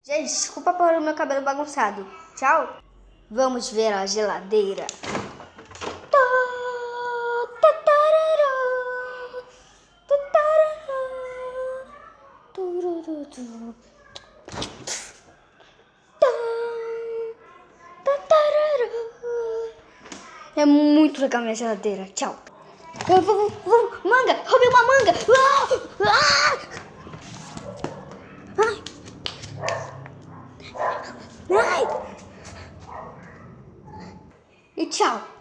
Gente, desculpa por o meu cabelo bagunçado. Tchau. Vamos ver a geladeira. É muito legal minha geladeira. Tchau. Manga! Roubei uma manga!